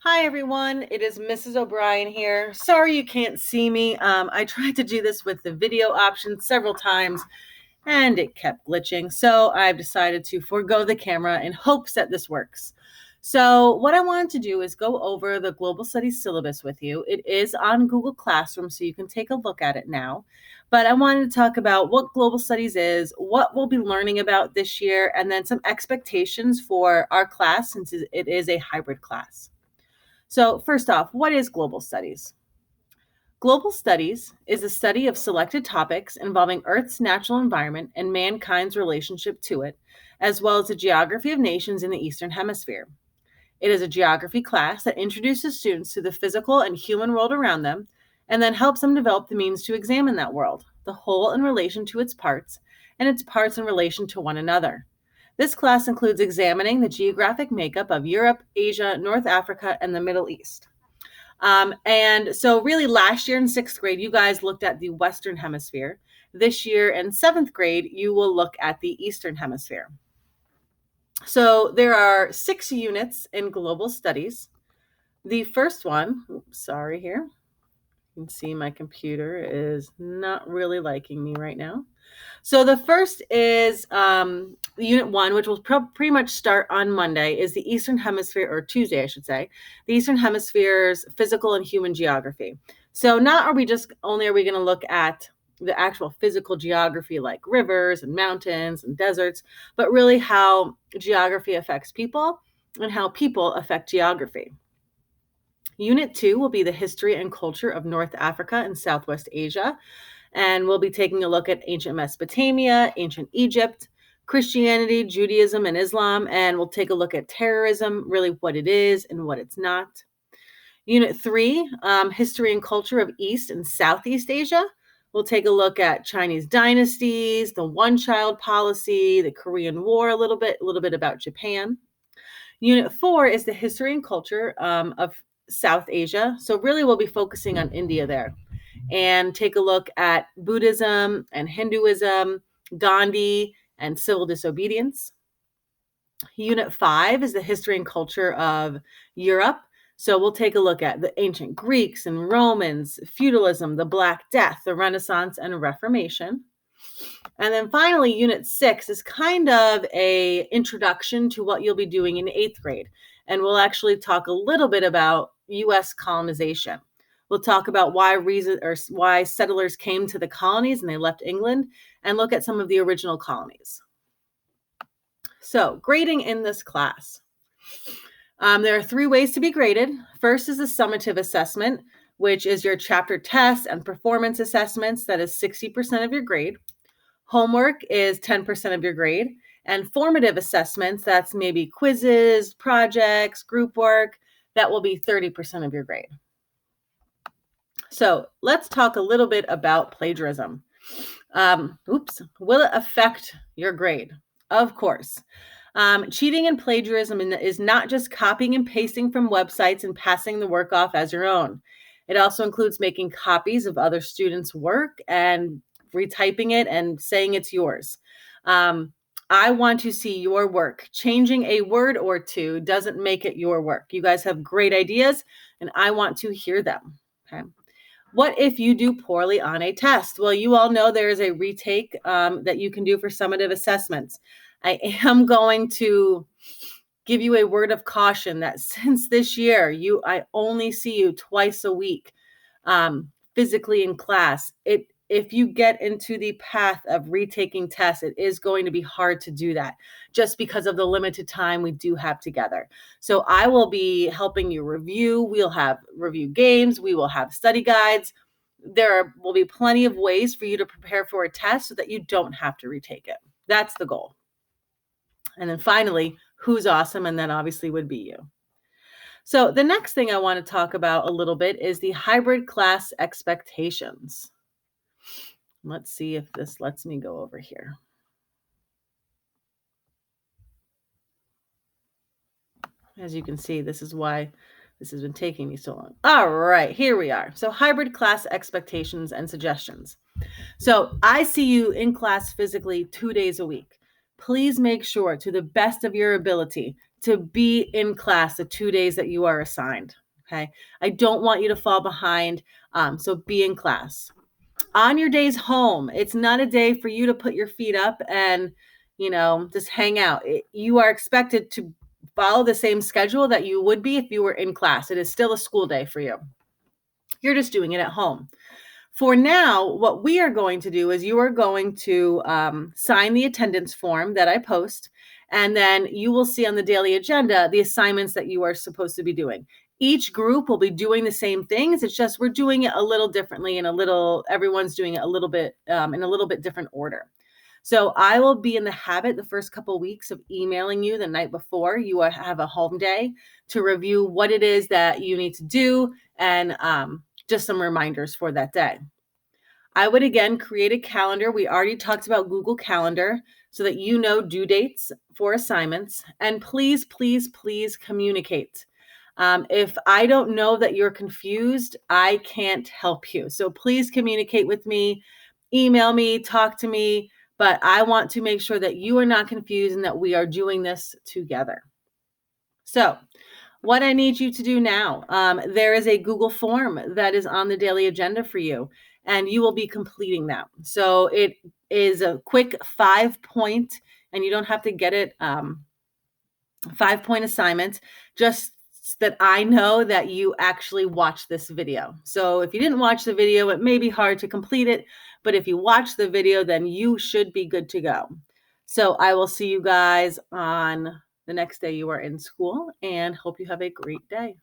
Hi everyone, it is Mrs. O'Brien here. Sorry you can't see me. I tried to do this with the video option several times and it kept glitching. So I've decided to forego the camera in hopes that this works. So what I wanted to do is go over the Global Studies syllabus with you. It is on Google Classroom, so you can take a look at it now. But I wanted to talk about what Global Studies is, what we'll be learning about this year, and then some expectations for our class since it is a hybrid class. So first off, what is global studies? Global studies is the study of selected topics involving Earth's natural environment and mankind's relationship to it, as well as the geography of nations in the Eastern Hemisphere. It is a geography class that introduces students to the physical and human world around them, and then helps them develop the means to examine that world, the whole in relation to its parts, and its parts in relation to one another. This class includes examining the geographic makeup of Europe, Asia, North Africa, and the Middle East. And so really last year in 6th grade, you guys looked at the Western Hemisphere. This year in 7th grade, you will look at the Eastern Hemisphere. So there are 6 units in global studies. The first one, sorry here. You can see my computer is not really liking me right now. So the first is Unit 1, which will pretty much start on Monday, is the Eastern Hemisphere, or Tuesday, I should say, the Eastern Hemisphere's physical and human geography. So not are we going to look at the actual physical geography like rivers and mountains and deserts, but really how geography affects people and how people affect geography. Unit 2 will be the history and culture of North Africa and Southwest Asia. And we'll be taking a look at ancient Mesopotamia, ancient Egypt, Christianity, Judaism, and Islam. And we'll take a look at terrorism, really what it is and what it's not. Unit 3, history and culture of East and Southeast Asia. We'll take a look at Chinese dynasties, the one-child policy, the Korean War a little bit about Japan. Unit 4 is the history and culture of South Asia. So really we'll be focusing on India there and take a look at Buddhism and Hinduism, Gandhi, and civil disobedience. Unit 5 is the history and culture of Europe. So we'll take a look at the ancient Greeks and Romans, feudalism, the Black Death, the Renaissance, and Reformation. And then finally, Unit 6 is kind of an introduction to what you'll be doing in 8th grade. And we'll actually talk a little bit about U.S. colonization. We'll talk about why settlers came to the colonies and they left England, and look at some of the original colonies. So, grading in this class. There are 3 ways to be graded. First is the summative assessment, which is your chapter test and performance assessments. That is 60% of your grade. Homework is 10% of your grade. And formative assessments, that's maybe quizzes, projects, group work, that will be 30% of your grade. So let's talk a little bit about plagiarism. Will it affect your grade? Of course. Cheating and plagiarism is not just copying and pasting from websites and passing the work off as your own. It also includes making copies of other students' work and retyping it and saying it's yours. I want to see your work. Changing a word or two doesn't make it your work. You guys have great ideas, and I want to hear them. Okay. What if you do poorly on a test? Well, you all know there is a retake that you can do for summative assessments. I am going to give you a word of caution that since this year, I only see you twice a week physically in class. If you get into the path of retaking tests, it is going to be hard to do that just because of the limited time we do have together. So I will be helping you review. We'll have review games. We will have study guides. There will be plenty of ways for you to prepare for a test so that you don't have to retake it. That's the goal. And then finally, who's awesome? And that obviously would be you. So the next thing I want to talk about a little bit is the hybrid class expectations. Let's see if this lets me go over here. As you can see, this is why this has been taking me so long. All right, here we are. So hybrid class expectations and suggestions. So I see you in class physically 2 days a week. Please make sure, to the best of your ability, to be in class the 2 days that you are assigned. Okay. I don't want you to fall behind. So be in class. On your days home, it's not a day for you to put your feet up and, just hang out. You are expected to follow the same schedule that you would be if you were in class. It is still a school day for you. You're just doing it at home. For now, what we are going to do is you are going to sign the attendance form that I post, and then you will see on the daily agenda the assignments that you are supposed to be doing. Each group will be doing the same things. It's just we're doing it a little differently and everyone's doing it a little bit in a little bit different order. So I will be in the habit the first couple of weeks of emailing you the night before you have a home day to review what it is that you need to do and just some reminders for that day. I would again create a calendar. We already talked about Google Calendar so that you know due dates for assignments. And please, please, please communicate. If I don't know that you're confused, I can't help you. So please communicate with me, email me, talk to me. But I want to make sure that you are not confused and that we are doing this together. So what I need you to do now, there is a Google form that is on the daily agenda for you, and you will be completing that. So it is a quick 5-point, and you don't have to get it 5-point assignment, just that I know that you actually watched this video. So if you didn't watch the video, it may be hard to complete it, but if you watch the video, then you should be good to go. So I will see you guys on the next day you are in school, and hope you have a great day.